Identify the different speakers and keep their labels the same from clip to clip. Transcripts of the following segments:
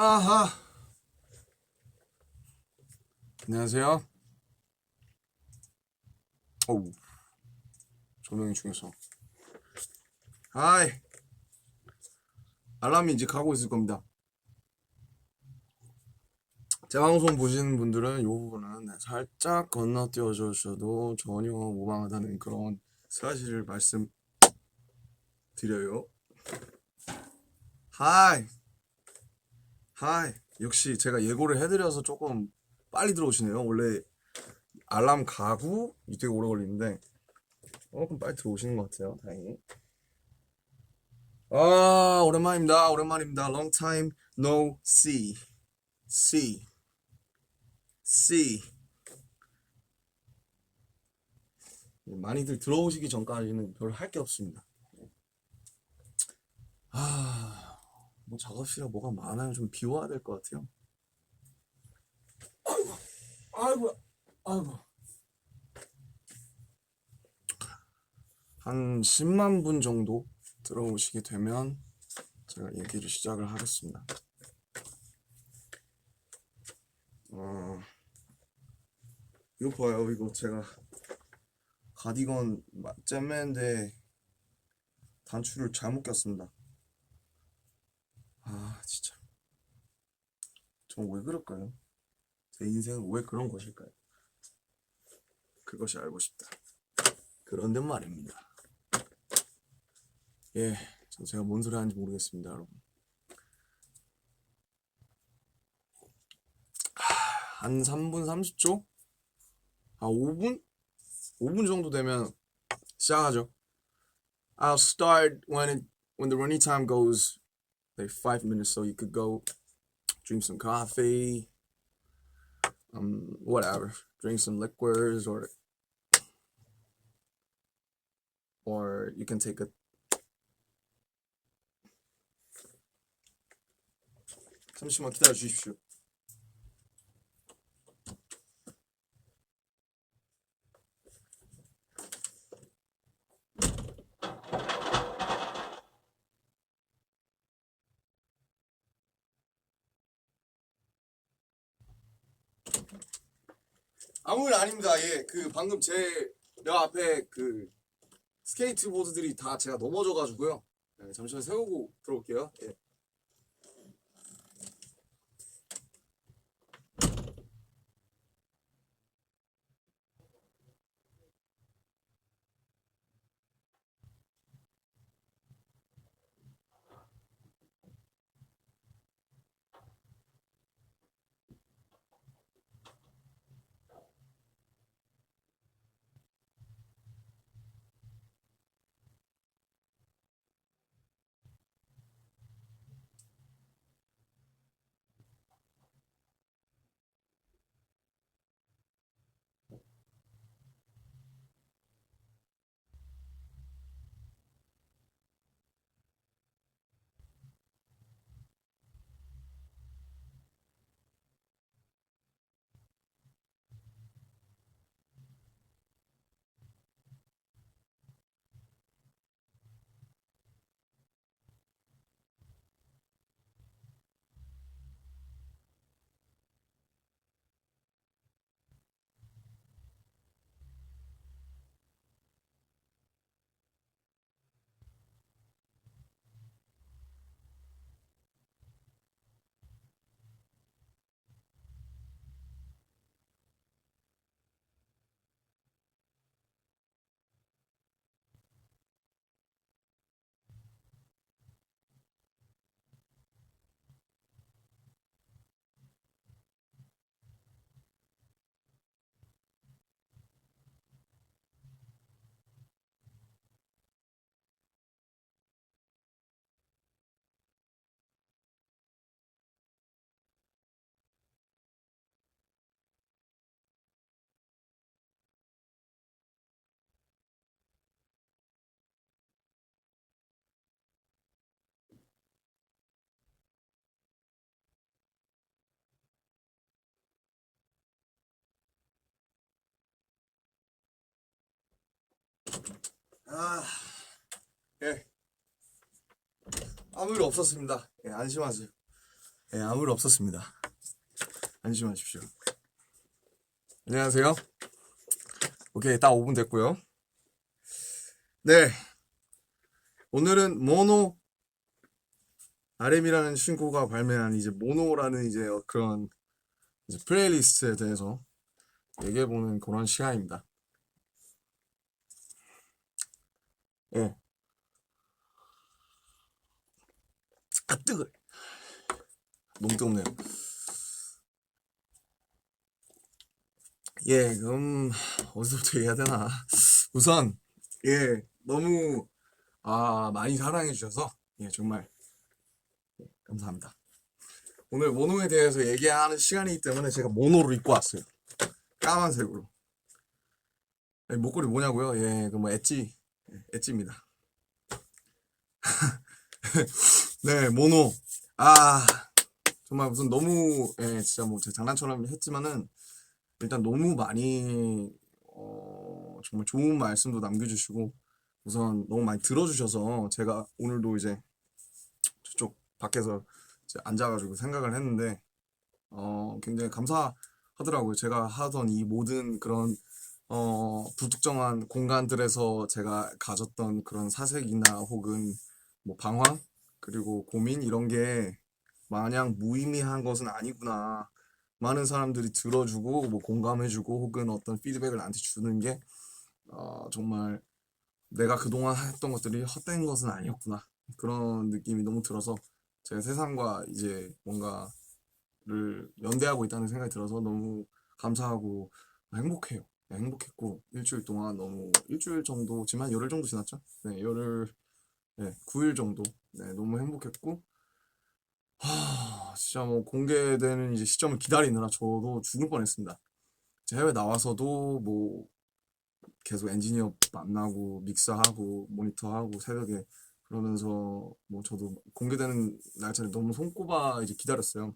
Speaker 1: 아하. 안녕하세요. 어우, 조명이 중요해서. 하이. 알람이 이제 가고 있을 겁니다. 제 방송 보시는 분들은 이 부분은 살짝 건너뛰어 주셔도 전혀 무방하다는 그런 사실을 말씀드려요. 하이. 하이. 역시 제가 예고를 해드려서 조금 빨리 들어오시네요. 원래 알람 가고 되게 오래 걸리는데 조금 빨리 들어오시는 것 같아요. 다행히. 아, 오랜만입니다. 오랜만입니다. Long time no see. See. See. 많이들 들어오시기 전까지는 별 할 게 없습니다. 아, 뭐 작업실에 뭐가 많아요. 좀 비워야 될 것 같아요. 아이고, 아이고. 한 10만 분 정도 들어오시게 되면 제가 얘기를 시작을 하겠습니다. 어, 이거 봐요. 이거 제가 가디건 잼매인데 단추를 잘못 꼈습니다. 아, 진짜. 전 왜 그럴까요? 제 인생은 왜 그런 것일까요? 그것이 알고 싶다. 그런데 말입니다. 예, 제가 뭔 소리 하는지 모르겠습니다, 여러분. 한 3분 30초? 아, 5분? 5분 정도 되면 시작하죠. I'll start when the running time goes like 5 minutes, so you could go drink some coffee, whatever, drink some liquors, or you can take a. 잠시만 기다려 주십시오. 아무 일 아닙니다. 예, 그 방금 제 앞에 그 스케이트보드들이 다 제가 넘어져가지고요. 예, 잠시만 세우고 들어올게요. 예. 아, 예. 아무 일 없었습니다. 예, 안심하세요. 예, 아무 일 없었습니다. 안심하십시오. 안녕하세요. 오케이, 딱 5분 됐고요. 네, 오늘은 모노 RM이라는 친구가 발매한 이제 모노라는 이제 그런 이제 플레이리스트에 대해서 얘기해보는 그런 시간입니다. 예, 아 뜨거. 너무 뜨겁네요. 예, 그럼 어디서부터 얘기해야 되나? 우선 예, 너무 많이 사랑해 주셔서 예, 정말 감사합니다. 오늘 모노에 대해서 얘기하는 시간이기 때문에 제가 모노를 입고 왔어요. 까만색으로. 예, 목걸이 뭐냐고요? 예, 그 뭐 엣지, 엣지입니다. 네, 모노. 아, 정말 무슨 너무 예, 진짜 뭐 제 장난처럼 했지만은 일단 너무 많이 정말 좋은 말씀도 남겨주시고 우선 너무 많이 들어주셔서 제가 오늘도 이제 저쪽 밖에서 이제 앉아가지고 생각을 했는데 굉장히 감사하더라고요. 제가 하던 이 모든 그런 불특정한 공간들에서 제가 가졌던 그런 사색이나 혹은 뭐 방황 그리고 고민 이런 게 마냥 무의미한 것은 아니구나. 많은 사람들이 들어주고 뭐 공감해주고 혹은 어떤 피드백을 나한테 주는 게 정말 내가 그동안 했던 것들이 헛된 것은 아니었구나. 그런 느낌이 너무 들어서 제가 세상과 이제 뭔가를 연대하고 있다는 생각이 들어서 너무 감사하고 행복해요. 네, 행복했고 일주일 동안 너무 일주일 정도 지금 한 열흘 정도 지났죠? 네, 열흘 네, 9일 정도 네, 너무 행복했고 진짜 뭐 공개되는 이제 시점을 기다리느라 저도 죽을 뻔했습니다. 제 해외 나와서도 뭐 계속 엔지니어 만나고 믹스하고 모니터하고 새벽에 그러면서 뭐 저도 공개되는 날짜를 너무 손꼽아 이제 기다렸어요.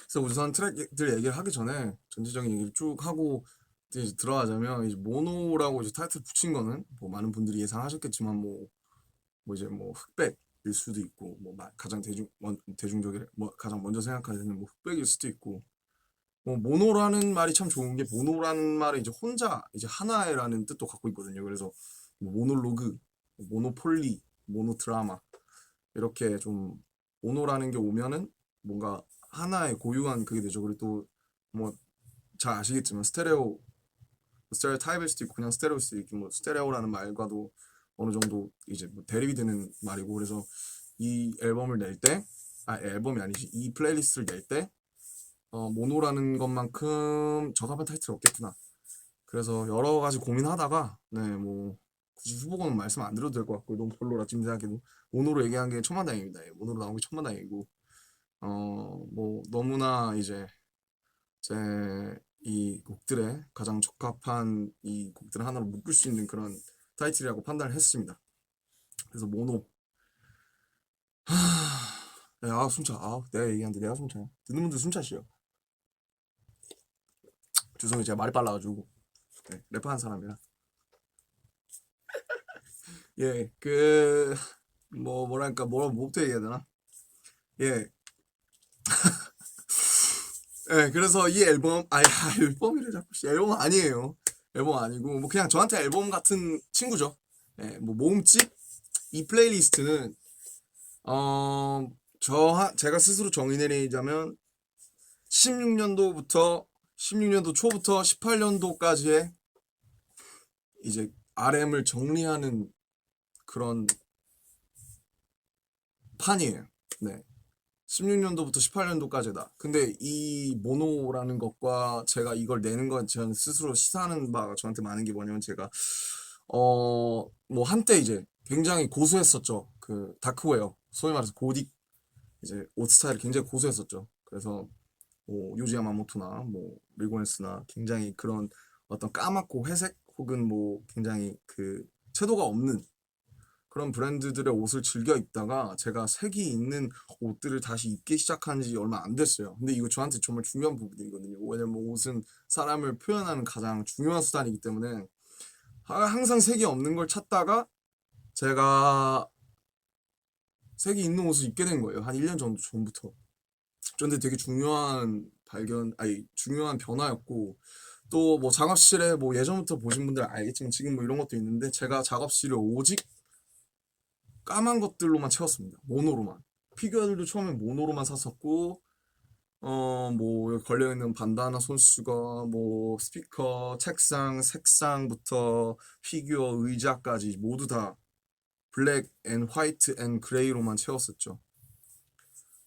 Speaker 1: 그래서 우선 트랙들 얘기를 하기 전에 전체적인 얘기를 쭉 하고 이제 들어가자면 이제 모노라고 이제 타이틀 붙인 거는 뭐 많은 분들이 예상하셨겠지만 뭐 이제 뭐 흑백일 수도 있고 뭐 가장 대중적인 뭐 가장 먼저 생각하시는 뭐 흑백일 수도 있고 뭐 모노라는 말이 참 좋은 게 모노라는 말은 이제 혼자 이제 하나라는 뜻도 갖고 있거든요. 그래서 뭐 모놀로그, 모노폴리, 모노드라마 이렇게 좀 모노라는 게 오면은 뭔가 하나의 고유한 그게 되죠. 그리고 또 뭐 잘 아시겠지만 스테레오 타입일 수도 있고 그냥 스테레오일 수도 있고 뭐 스테레오라는 말과도 어느 정도 이제 뭐 대립이 되는 말이고 그래서 이 앨범을 낼 때, 앨범이 아니지 이 플레이리스트를 낼 때 모노라는 것만큼 적합한 타이틀이 없겠구나. 그래서 여러 가지 고민하다가 네 뭐 굳이 후보군은 말씀 안 드려도 될 것 같고 너무 별로라 지금 생각해도 모노로 얘기한 게 천만다행입니다. 예, 모노로 나온 게 천만다행이고 뭐 너무나 이제 제 이 곡들에 가장 적합한 이 곡들을 하나로 묶을 수 있는 그런 타이틀이라고 판단을 했습니다. 그래서 모노 네, 숨차 내가 얘기하는데 내가 숨차요. 듣는 분들 숨차시요. 죄송해요 제가 말이 빨라가지고 네, 랩하는 사람이라 예, 뭐랄까, 뭐부터 얘기해야 되나? 예, 예, 그래서 이 앨범, 앨범이래, 자꾸. 앨범 아니에요. 앨범 아니고, 뭐, 그냥 저한테 앨범 같은 친구죠. 예, 뭐, 모음집? 이 플레이리스트는, 어, 제가 스스로 정의 내리자면, 16년도 초부터 18년도까지의 이제 RM을 정리하는 그런 판이에요. 네. 16년도부터 18년도까지다. 근데 이 모노라는 것과 제가 이걸 내는 건 저는 스스로 시사하는 바가 저한테 많은 게 뭐냐면 제가 뭐 한때 이제 굉장히 고수했었죠. 그 다크웨어 소위 말해서 고딕 이제 옷 스타일을 굉장히 고수했었죠. 그래서 뭐 요지 야마모토나 뭐 리고엔스나 굉장히 그런 어떤 까맣고 회색 혹은 뭐 굉장히 그 채도가 없는 그런 브랜드들의 옷을 즐겨 입다가 제가 색이 있는 옷들을 다시 입기 시작한 지 얼마 안 됐어요. 근데 이거 저한테 정말 중요한 부분이거든요. 왜냐면 옷은 사람을 표현하는 가장 중요한 수단이기 때문에 항상 색이 없는 걸 찾다가 제가 색이 있는 옷을 입게 된 거예요. 한 1년 정도 전부터. 저한테 되게 중요한 중요한 변화였고, 또 뭐 작업실에 뭐 예전부터 보신 분들 알겠지만 지금 뭐 이런 것도 있는데, 제가 작업실을 오직 까만 것들로만 채웠습니다. 모노로만. 피규어들도 처음에 모노로만 샀었고, 뭐 여기 걸려있는 반다나 손수거, 뭐 스피커, 책상, 색상부터 피규어, 의자까지 모두 다 블랙 앤 화이트 앤 그레이로만 채웠었죠.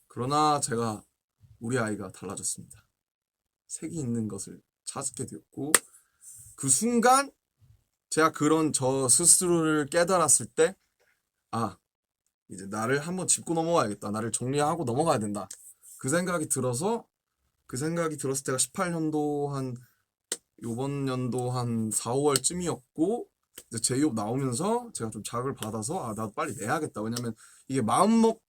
Speaker 1: 그러나 제가 우리 아이가 달라졌습니다. 색이 있는 것을 찾게 되었고, 그 순간 제가 그런 저 스스로를 깨달았을 때, 아, 이제 나를 한번 짚고 넘어가야겠다. 나를 정리하고 넘어가야 된다. 그 생각이 들어서 때가 18년도 요번 연도 한 4, 5월쯤이었고, 이제 제이홉 나오면서 제가 좀 자극을 받아서, 아, 나도 빨리 내야겠다. 왜냐면 이게 마음먹은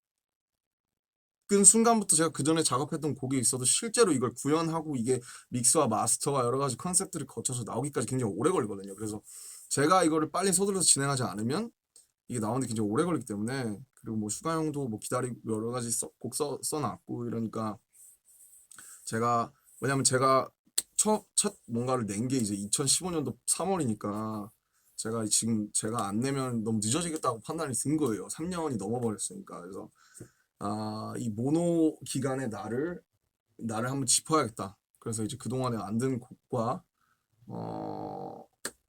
Speaker 1: 순간부터 제가 그 전에 작업했던 곡이 있어도 실제로 이걸 구현하고 이게 믹스와 마스터와 여러 가지 컨셉들을 거쳐서 나오기까지 굉장히 오래 걸리거든요. 그래서 제가 이거를 빨리 서둘러서 진행하지 않으면 이게 나오는데 굉장히 오래 걸리기 때문에, 그리고 뭐 슈가 형도 뭐 기다리고 여러 가지 곡 써놨고 이러니까, 왜냐면 제가 첫 뭔가를 낸 게 이제 2015년도 3월이니까, 제가 안 내면 너무 늦어지겠다고 판단이 든 거예요. 3년이 넘어버렸으니까. 그래서 이 모노 기간의 나를 한번 짚어야겠다. 그래서 이제 그동안에 만든 곡과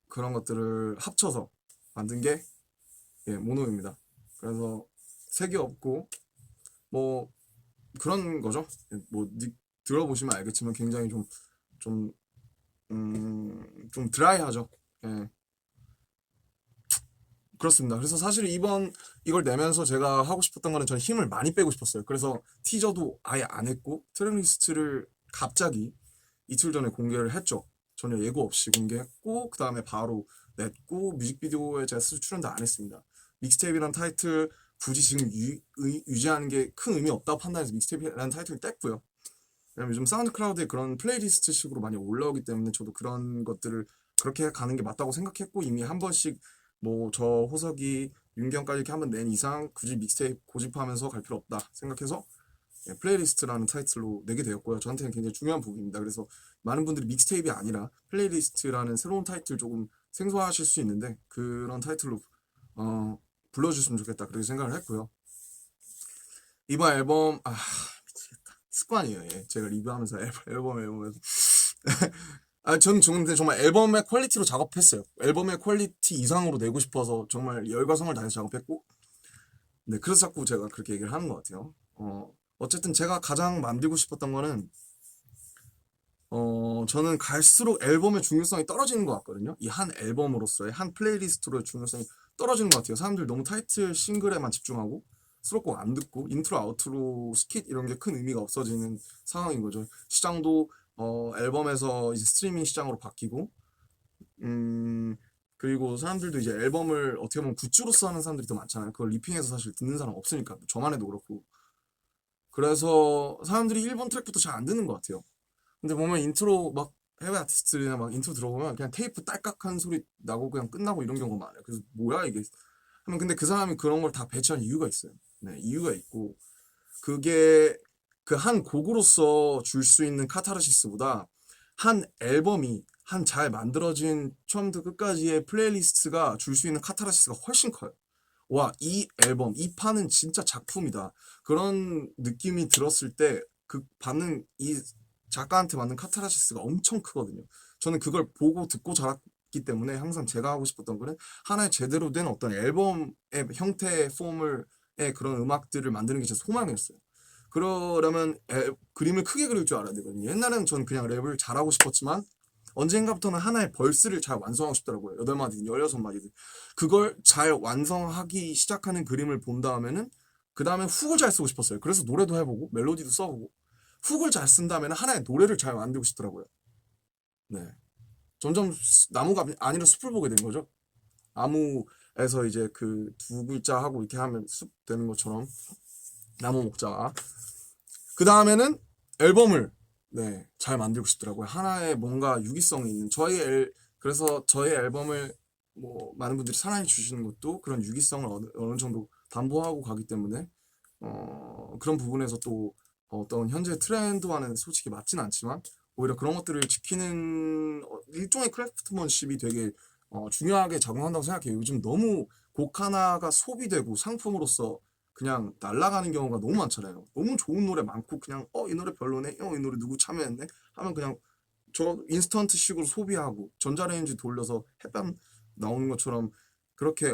Speaker 1: 그런 것들을 합쳐서 만든 게, 예, 모노입니다. 그래서 색이 없고 뭐 그런 거죠. 예, 뭐 들어보시면 알겠지만 굉장히 좀 좀 드라이하죠. 예, 그렇습니다. 그래서 사실 이걸 내면서 제가 하고 싶었던 거는, 저는 힘을 많이 빼고 싶었어요. 그래서 티저도 아예 안 했고, 트랙리스트를 갑자기 이틀 전에 공개를 했죠. 전혀 예고 없이 공개했고, 그 다음에 바로 냈고, 뮤직비디오에 제가 스스로 출연도 안 했습니다. 믹스테이프라는 타이틀 굳이 지금 유지하는 게 큰 의미 없다고 판단해서 믹스테이프라는 타이틀을 뗐고요. 왜냐면 요즘 사운드 클라우드에 그런 플레이리스트 식으로 많이 올라오기 때문에 저도 그런 것들을 그렇게 가는 게 맞다고 생각했고, 이미 한 번씩 뭐 저 호석이 윤경까지 이렇게 한번 낸 이상 굳이 믹스테이프 고집하면서 갈 필요 없다 생각해서, 예, 플레이리스트라는 타이틀로 내게 되었고요. 저한테는 굉장히 중요한 부분입니다. 그래서 많은 분들이 믹스테이프가 아니라 플레이리스트라는 새로운 타이틀 조금 생소하실 수 있는데, 그런 타이틀로 불러주셨으면 좋겠다 그렇게 생각을 했고요. 이번 앨범, 미치겠다. 습관이에요. 예. 제가 리뷰하면서 앨범에서 저는 근데 정말 앨범의 퀄리티로 작업했어요. 앨범의 퀄리티 이상으로 내고 싶어서 정말 열과 성을 다해서 작업했고, 네, 그래서 자꾸 제가 그렇게 얘기를 하는 것 같아요. 어쨌든 제가 가장 만들고 싶었던 거는, 저는 갈수록 앨범의 중요성이 떨어지는 것 같거든요. 이 한 앨범으로서의 한 플레이리스트로의 중요성이 떨어지는 것 같아요. 사람들 너무 타이틀 싱글에만 집중하고 수록곡 안 듣고 인트로 아우트로 스킷 이런 게 큰 의미가 없어지는 상황인 거죠. 시장도 앨범에서 이제 스트리밍 시장으로 바뀌고, 그리고 사람들도 이제 앨범을 어떻게 보면 굿즈로서 하는 사람들이 더 많잖아요. 그걸 리핑해서 사실 듣는 사람 없으니까, 저만 해도 그렇고. 그래서 사람들이 1번 트랙부터 잘 안 듣는 것 같아요. 근데 보면 인트로 막 해외 아티스트들이나 막 인트로 들어보면 그냥 테이프 딸깍한 소리 나고 그냥 끝나고 이런 경우가 많아요. 그래서 뭐야 이게 하면, 근데 그 사람이 그런 걸 다 배치한 이유가 있어요. 네, 이유가 있고, 그게 그 한 곡으로서 줄 수 있는 카타르시스보다 한 앨범이 한 잘 만들어진 처음부터 끝까지의 플레이리스트가 줄 수 있는 카타르시스가 훨씬 커요. 와, 이 앨범, 이 판은 진짜 작품이다. 그런 느낌이 들었을 때 그 받는 이 작가한테 받는 카타르시스가 엄청 크거든요. 저는 그걸 보고 듣고 자랐기 때문에 항상 제가 하고 싶었던 거는 하나의 제대로 된 어떤 앨범의 형태, 의 그런 음악들을 만드는 게 제 소망이었어요. 그러려면 그림을 크게 그릴 줄 알아야 되거든요. 옛날에는 저는 그냥 랩을 잘하고 싶었지만 언젠가부터는 하나의 벌스를 잘 완성하고 싶더라고요. 8마디든 16마디든. 그걸 잘 완성하기 시작하는 그림을 본 다음에는, 그 다음에 훅을 잘 쓰고 싶었어요. 그래서 노래도 해보고 멜로디도 써보고 훅을 잘 쓴 다음에는 하나의 노래를 잘 만들고 싶더라고요. 네. 점점 나무가 아니라 숲을 보게 된 거죠. 나무에서 이제 그 두 글자 하고 이렇게 하면 숲 되는 것처럼 나무 먹자. 그 다음에는 앨범을, 네, 잘 만들고 싶더라고요. 하나의 뭔가 유기성이 있는 그래서 저의 앨범을 뭐 많은 분들이 사랑해 주시는 것도 그런 유기성을 어느 정도 담보하고 가기 때문에, 그런 부분에서 또 어떤 현재 트렌드와는 솔직히 맞진 않지만 오히려 그런 것들을 지키는 일종의 크래프트먼십이 되게 중요하게 작용한다고 생각해요. 요즘 너무 곡 하나가 소비되고 상품으로서 그냥 날아가는 경우가 너무 많잖아요. 너무 좋은 노래 많고 그냥 이 노래 별로네, 이 노래 누구 참여했네 하면 그냥 저 인스턴트식으로 소비하고 전자레인지 돌려서 햇반 나오는 것처럼 그렇게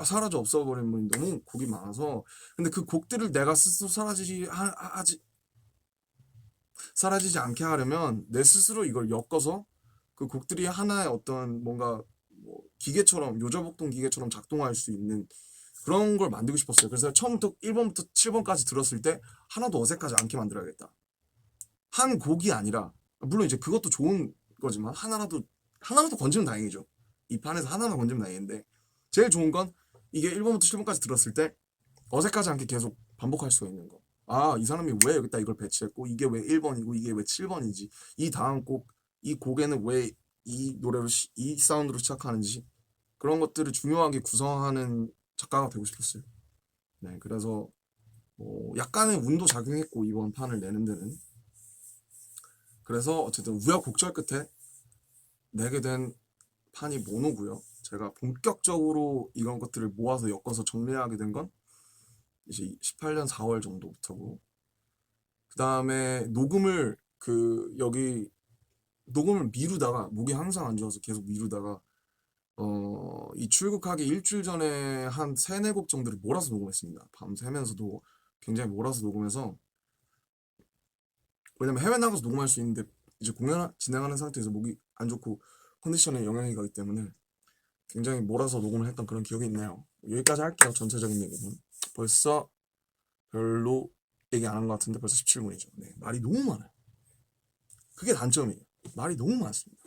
Speaker 1: 사라져 없어버린 분이 너무 곡이 많아서 근데 그 곡들을 내가 스스로 사라지지 않게 하려면 내 스스로 이걸 엮어서 그 곡들이 하나의 어떤 뭔가 뭐 기계처럼 요저복동 기계처럼 작동할 수 있는 그런 걸 만들고 싶었어요. 그래서 처음부터 1번부터 7번까지 들었을 때 하나도 어색하지 않게 만들어야겠다. 한 곡이 아니라 물론 이제 그것도 좋은 거지만 하나라도 건지면 다행이죠. 이 판에서 하나만 건지면 다행인데 제일 좋은 건 이게 1번부터 7번까지 들었을 때 어색하지 않게 계속 반복할 수가 있는 거. 아, 이 사람이 왜 여기다 이걸 배치했고 이게 왜 1번이고 이게 왜 7번이지. 이 다음 곡, 이 곡에는 왜 이 노래로 이 사운드로 시작하는지 그런 것들을 중요하게 구성하는 작가가 되고 싶었어요. 네, 그래서 약간의 운도 작용했고 이번 판을 내는 데는 그래서 어쨌든 우여곡절 끝에 내게 된 판이 모노고요. 제가 본격적으로 이런 것들을 모아서 엮어서 정리하게 된 건 이제 18년 4월 정도부터고 그 다음에 여기 녹음을 미루다가 목이 항상 안 좋아서 계속 미루다가 이 출국하기 일주일 전에 한 3-4곡 정도를 몰아서 녹음했습니다. 밤새면서도 굉장히 몰아서 녹음해서 왜냐면 해외 나가서 녹음할 수 있는데 이제 공연 진행하는 상태에서 목이 안 좋고 컨디션에 영향이 가기 때문에 굉장히 몰아서 녹음을 했던 그런 기억이 있네요. 여기까지 할게요. 전체적인 얘기는. 벌써 별로 얘기 안 한 것 같은데 벌써 17분이죠. 네, 말이 너무 많아요. 그게 단점이에요. 말이 너무 많습니다.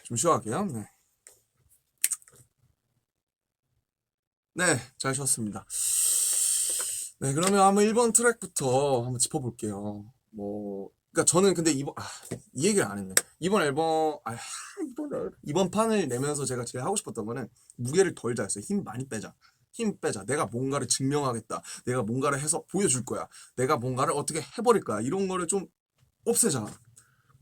Speaker 1: 좀 쉬어갈게요. 네. 네, 잘 쉬었습니다. 네, 그러면 한번 1번 트랙부터 한번 짚어볼게요. 그러니까 저는 근데 이 얘기를 안 했네. 이번 판을 내면서 제가 제일 하고 싶었던 거는 무게를 덜자 했어요. 힘 많이 빼자. 힘 빼자. 내가 뭔가를 증명하겠다. 내가 뭔가를 해서 보여줄 거야. 내가 뭔가를 어떻게 해버릴 거야. 이런 거를 좀 없애자.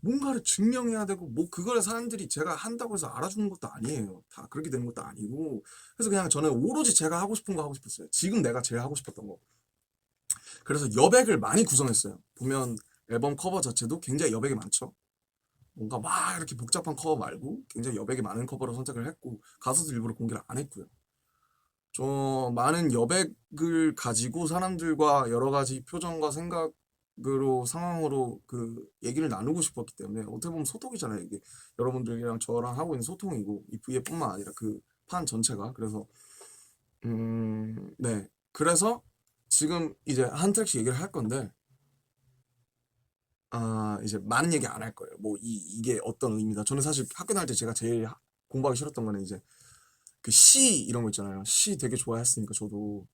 Speaker 1: 뭔가를 증명해야 되고 그거를 사람들이 제가 한다고 해서 알아주는 것도 아니에요. 다 그렇게 되는 것도 아니고 그래서 그냥 저는 오로지 제가 하고 싶은 거 하고 싶었어요. 지금 내가 제일 하고 싶었던 거. 그래서 여백을 많이 구성했어요. 보면 앨범 커버 자체도 굉장히 여백이 많죠. 뭔가 막 이렇게 복잡한 커버 말고 굉장히 여백이 많은 커버를 선택을 했고 가수도 일부러 공개를 안 했고요. 많은 여백을 가지고 사람들과 여러 가지 표정과 생각으로 상황으로 그 얘기를 나누고 싶었기 때문에 어떻게 보면 소통이잖아요. 이게 여러분들이랑 저랑 하고 있는 소통이고 이 V뿐만 아니라 그 판 전체가 그래서 네 그래서 지금 이제 한 트랙씩 얘기를 할 건데 이제 많은 얘기 안 할 거예요. 이게 어떤 의미다. 저는 사실 학교 다닐 때 제가 제일 공부하기 싫었던 거는 이제 그 시 이런 거 있잖아요. 시 되게 좋아했으니까 저도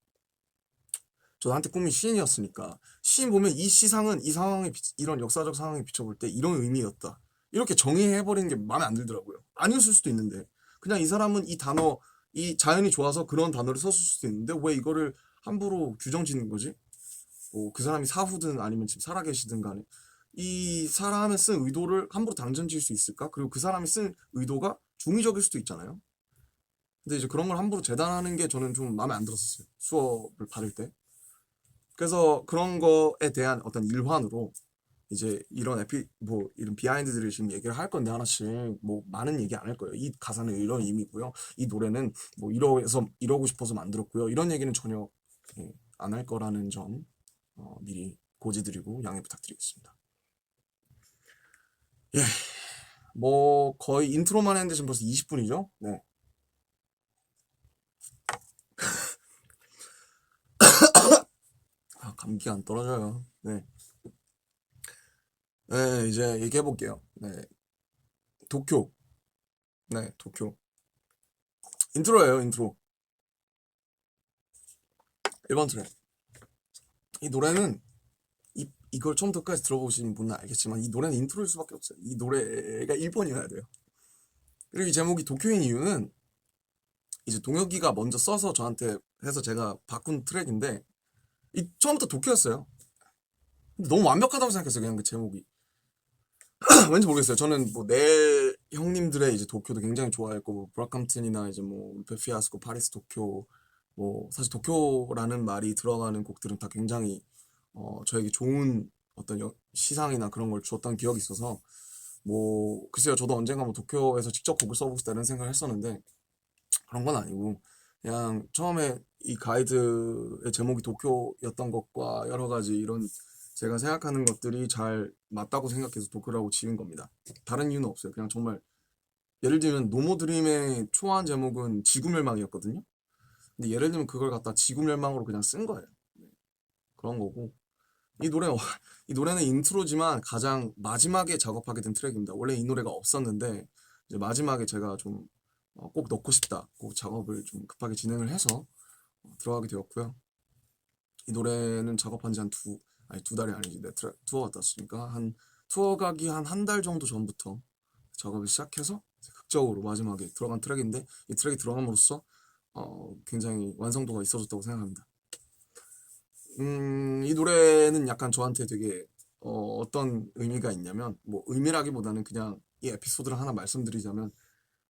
Speaker 1: 한때 꿈이 시인이었으니까 시인 보면 이 시상은 이 상황에 이런 역사적 상황에 비춰볼 때 이런 의미였다. 이렇게 정의해버리는 게 마음에 안 들더라고요. 아니었을 수도 있는데 그냥 이 사람은 이 자연이 좋아서 그런 단어를 썼을 수도 있는데 왜 이거를 함부로 규정 짓는 거지? 그 사람이 사후든 아니면 지금 살아계시든 간에 이 사람의 쓴 의도를 함부로 당전 지을 수 있을까? 그리고 그 사람이 쓴 의도가 중의적일 수도 있잖아요. 근데 이제 그런 걸 함부로 재단하는 게 저는 좀 마음에 안 들었어요. 수업을 받을 때. 그래서 그런 거에 대한 어떤 일환으로 이제 이런 비하인드들을 지금 얘기를 할 건데 하나씩 많은 얘기 안 할 거예요. 이 가사는 이런 의미고요. 이 노래는 이러고 싶어서 만들었고요. 이런 얘기는 전혀 안 할 거라는 점 미리 고지드리고 양해 부탁드리겠습니다. 예, 거의 인트로만 했는데 지금 벌써 20분이죠? 네. 감기가 안 떨어져요. 네. 네, 이제 얘기해 볼게요. 네. 도쿄. 네, 도쿄. 인트로예요, 인트로. 1번 트랙. 이 노래는 이걸 처음부터까지 들어보신 분은 알겠지만 이 노래는 인트로일 수밖에 없어요. 이 노래가 1번이어야 돼요. 그리고 이 제목이 도쿄인 이유는 1번 트랙. 1번 트랙. 이 노래는 1번이어야 돼요. 이 노래는 인트로일 수밖에 없어요. 이 노래는 인트로일 수밖에 없어요. 이 노래가 1번이어야 돼요. 그리고 이 제목이 도쿄인 이유는 이제 동혁이가 먼저 써서 저한테 해서 제가 바꾼 트랙인데 이 처음부터 도쿄였어요. 근데 너무 완벽하다고 생각했어요. 그냥 그 제목이. 왠지 모르겠어요. 저는 뭐 내 형님들의 이제 도쿄도 굉장히 좋아했고 뭐 브라캄튼이나 이제 뭐 베피아스코, 파리스 도쿄 뭐 사실 도쿄라는 말이 들어가는 곡들은 다 굉장히 저에게 좋은 어떤 시상이나 그런 걸 주었던 기억이 있어서 뭐 글쎄요. 저도 언젠가 뭐 도쿄에서 직접 곡을 써보고 싶다 이런 생각을 했었는데 그런 건 아니고 그냥 처음에 이 가이드의 제목이 도쿄였던 것과 여러 가지 이런 제가 생각하는 것들이 잘 맞다고 생각해서 도쿄라고 지은 겁니다. 다른 이유는 없어요. 그냥 정말 예를 들면 노모드림의 초안 제목은 지구멸망이었거든요. 근데 예를 들면 그걸 갖다 지구멸망으로 그냥 쓴 거예요. 그런 거고 이 노래 이 노래는 인트로지만 가장 마지막에 작업하게 된 트랙입니다. 원래 이 노래가 없었는데 이제 마지막에 제가 좀 꼭 넣고 싶다. 꼭 작업을 좀 급하게 진행을 해서 들어가게 되었고요. 이 노래는 작업한 지 한 두 달이 아니지. 내 투어 갔다 왔으니까 한 투어 가기 한 달 정도 전부터 작업을 시작해서 극적으로 마지막에 들어간 트랙인데 이 트랙이 들어감으로써 굉장히 완성도가 있어졌다고 생각합니다. 이 노래는 약간 저한테 되게 어떤 의미가 있냐면 뭐 의미라기보다는 그냥 이 에피소드를 하나 말씀드리자면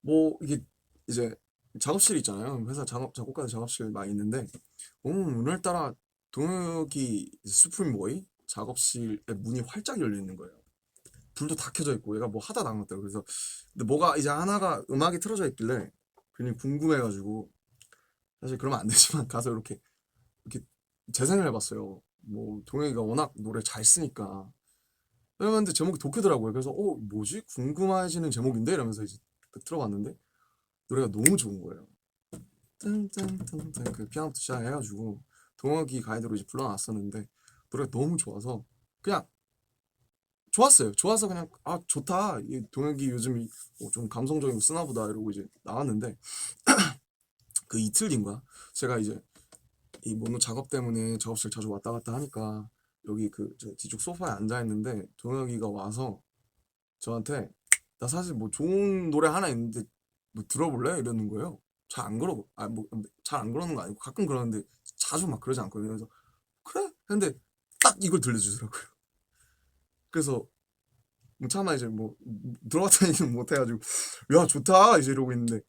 Speaker 1: 뭐 이게 이제 작업실 있잖아요. 회사 작곡가들 작업실 많이 있는데 오늘따라 동혁이 수프림보이 작업실에 문이 활짝 열려 있는 거예요. 불도 다 켜져 있고 얘가 뭐 하다 나온 것 같더라고. 그래서 근데 뭐가 이제 하나가 음악이 틀어져 있길래 괜히 궁금해가지고 사실 그러면 안 되지만 가서 이렇게 재생을 해봤어요. 뭐 동혁이가 워낙 노래 잘 쓰니까 그런데 제목이 도쿄더라고요. 그래서 뭐지 궁금해지는 제목인데 이러면서 이제 들어봤는데 노래가 너무 좋은 거예요. 딴딴딴딴 그 피아노부터 시작해가지고 동혁이 가이드로 이제 불러놨었는데 노래가 너무 좋아서 그냥 좋았어요. 좋아서 그냥 좋다. 이 동혁이 요즘 좀 감성적인 거 쓰나 보다 이러고 이제 나왔는데 그 이틀 뒤인가 제가 이제 이 모노 작업 때문에 작업실 자주 왔다 갔다 하니까 여기 저 뒤쪽 소파에 앉아 있는데 동혁이가 와서 저한테 나 사실 뭐 좋은 노래 하나 있는데 뭐 들어볼래? 이러는 거예요. 잘 안 그러고 뭐 잘 안 그러는 거 아니고 가끔 그러는데 자주 막 그러지 않거든요. 그래서 그래? 근데 딱 이걸 들려주더라고요. 그래서 뭐 차마 이제 뭐 들어갔다니는 못해가지고 야 좋다 이제 이러고 있는데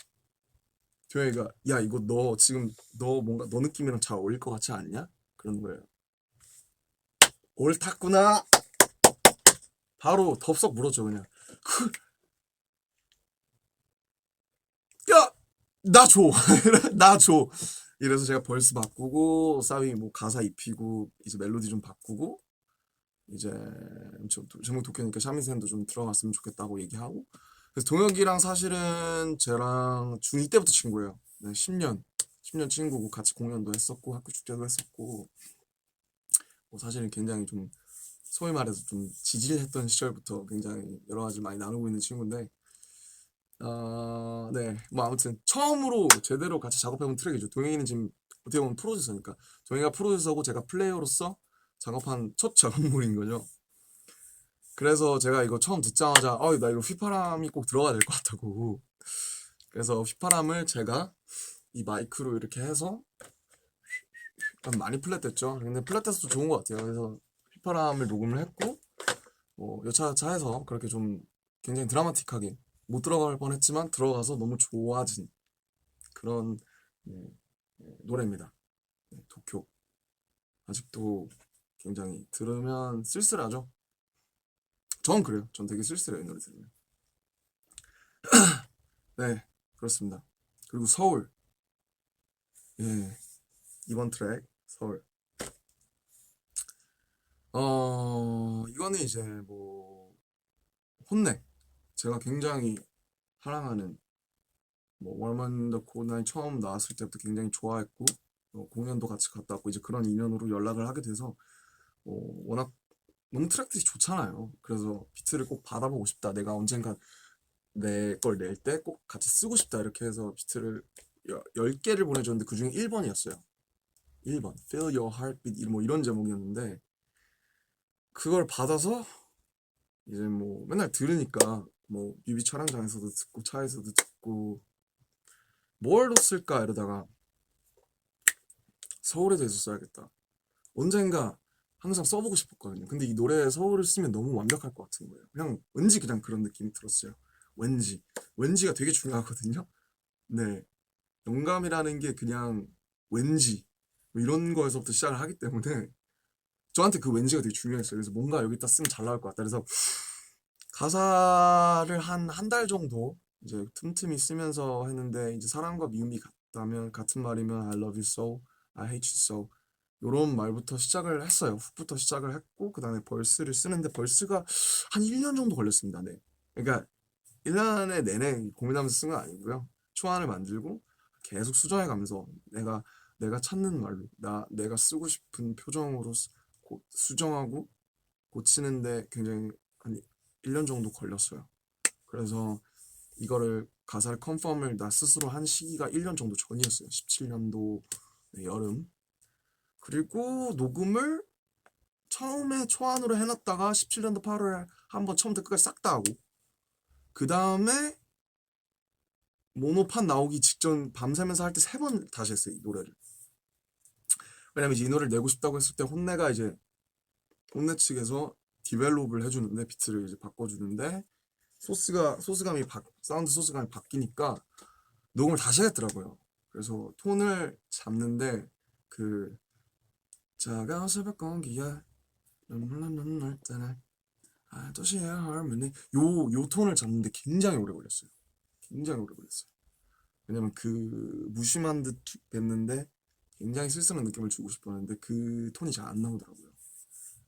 Speaker 1: 조영이가 야 이거 너 지금 너 뭔가 너 느낌이랑 잘 어울릴 것 같지 않냐? 그러는 거예요. 옳았구나. 바로 덥석 물었죠 그냥. 야 나 줘. 나 줘. 이래서 제가 벌스 바꾸고 싸위 뭐 가사 입히고 이제 멜로디 좀 바꾸고 이제 제목 도쿄니까 샤미센도 좀 들어갔으면 좋겠다고 얘기하고 그래서 동혁이랑 사실은 쟤랑 중2 때부터 친구예요. 네, 10년 친구고 같이 공연도 했었고 학교 축제도 했었고 뭐 사실은 굉장히 좀 소위 말해서 좀 지질했던 시절부터 굉장히 여러 가지 많이 나누고 있는 친구인데 네. 뭐 아무튼 처음으로 제대로 같이 작업해본 트랙이죠. 동영이는 지금 어떻게 보면 프로듀서니까 동영이가 프로듀서고 제가 플레이어로서 작업한 첫 작업물인 거죠. 그래서 제가 이거 처음 듣자마자 나 이거 휘파람이 꼭 들어가야 될 것 같다고 그래서 휘파람을 제가 이 마이크로 이렇게 해서 약간 많이 플랫됐죠. 근데 플랫돼서 좋은 것 같아요. 그래서 휘파람을 녹음을 했고 뭐 여차저차 해서 그렇게 좀 굉장히 드라마틱하게 못 들어갈 뻔했지만 들어가서 너무 좋아진 그런 네, 노래입니다. 네, 도쿄 아직도 굉장히 들으면 쓸쓸하죠. 전 그래요. 전 되게 쓸쓸해요 이 노래 들으면. 네 그렇습니다. 그리고 서울 예 이번 트랙 서울 이거는 이제 뭐 혼내 제가 굉장히 사랑하는 뭐 월먼 더 코나이 처음 나왔을 때부터 굉장히 좋아했고 공연도 같이 갔다 왔고 이제 그런 인연으로 연락을 하게 돼서 워낙 너무 트랙들이 좋잖아요. 그래서 비트를 꼭 받아보고 싶다. 내가 언젠가 내 걸 낼 때 꼭 같이 쓰고 싶다. 이렇게 해서 비트를 10개를 보내줬는데 그중에 1번이었어요. 1번 Feel Your Heartbeat 뭐 이런 제목이었는데 그걸 받아서 이제 뭐 맨날 들으니까 뭐 뮤비 촬영장에서도 듣고 차에서도 듣고 뭘로 쓸까 이러다가 서울에 대해서 써야겠다. 언젠가 항상 써보고 싶었거든요. 근데 이 노래에 서울을 쓰면 너무 완벽할 것 같은 거예요. 그냥 왠지 그냥 그런 느낌이 들었어요. 왠지. 왠지가 되게 중요하거든요. 네. 영감이라는 게 그냥 왠지 뭐 이런 거에서부터 시작을 하기 때문에 저한테 그 왠지가 되게 중요했어요. 그래서 뭔가 여기다 쓰면 잘 나올 것 같다. 그래서 가사를 한 달 정도 이제 틈틈이 쓰면서 했는데 이제 사랑과 미움이 같다면 같은 말이면 I love you so, I hate you so 요런 말부터 시작을 했어요. 훅부터 시작을 했고 그다음에 벌스를 쓰는데 벌스가 한 1년 정도 걸렸습니다. 네. 그러니까 1년에 내내 고민하면서 쓴 건 아니고요. 초안을 만들고 계속 수정해 가면서 내가 찾는 말로 내가 쓰고 싶은 표정으로 수정하고 고치는데 굉장히 한 1년 정도 걸렸어요. 그래서 이거를 가사를 컨펌을 나 스스로 한 시기가 1년 정도 전이었어요. 17년도 여름. 그리고 녹음을 처음에 초안으로 해놨다가 17년도 8월에 한번 처음부터 끝까지 싹 다 하고 그 다음에 모노판 나오기 직전 밤새면서 할 때 3번 다시 했어요. 이 노래를. 왜냐면 이제 이 노래를 내고 싶다고 했을 때 혼내 측에서 디벨롭을 해주는데 비트를 이제 바꿔주는데 사운드 소스감이 바뀌니까 녹음을 다시 했더라고요. 그래서 톤을 잡는데 그 차가운 새벽 공기야 눈물난 날 때는 도시의 harmony 요 톤을 잡는데 굉장히 오래 걸렸어요. 굉장히 오래 걸렸어요. 왜냐면 그 무심한 듯 뱉는데 굉장히 쓸쓸한 느낌을 주고 싶었는데 그 톤이 잘 안 나오더라고요.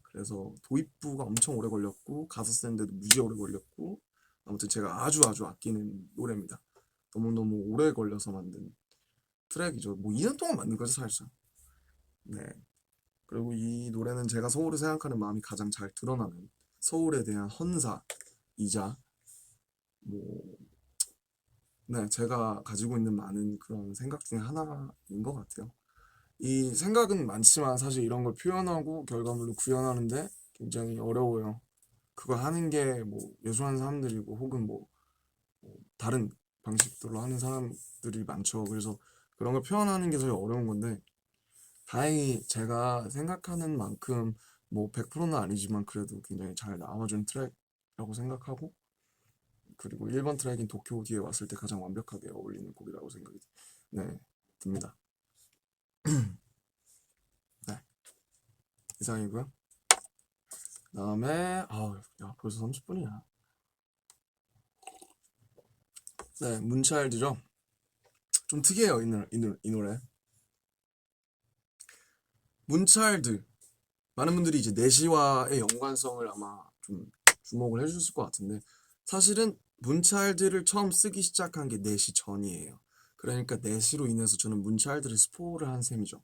Speaker 1: 그래서 도입부가 엄청 오래 걸렸고 가사 쓰는데도 무지 오래 걸렸고 아무튼 제가 아주 아끼는 노래입니다. 너무너무 오래 걸려서 만든 트랙이죠. 뭐 2년 동안 만든 거죠 사실상. 네. 그리고 이 노래는 제가 서울을 생각하는 마음이 가장 잘 드러나는 서울에 대한 헌사이자 뭐 네, 제가 가지고 있는 많은 그런 생각 중에 하나인 것 같아요. 이 생각은 많지만 사실 이런 걸 표현하고 결과물로 구현하는데 굉장히 어려워요. 그걸 하는 게 뭐 예술하는 사람들이고 혹은 뭐 다른 방식들로 하는 사람들이 많죠. 그래서 그런 걸 표현하는 게 제일 어려운 건데 다행히 제가 생각하는 만큼 뭐 100%는 아니지만 그래도 굉장히 잘 나와준 트랙이라고 생각하고 그리고 1번 트랙인 도쿄 뒤에 왔을 때 가장 완벽하게 어울리는 곡이라고 생각이 네, 듭니다. 네, 이상이고요. 그다음에 야 벌써 30분이야. 네, 문차일드죠. 좀 특이해요 이 노래. 문차일드 많은 분들이 이제 내시와의 연관성을 아마 좀 주목을 해주셨을 것 같은데 사실은 문차일드를 처음 쓰기 시작한 게 내시 전이에요. 그러니까 내시로 인해서 저는 문차일드를 스포를 한 셈이죠.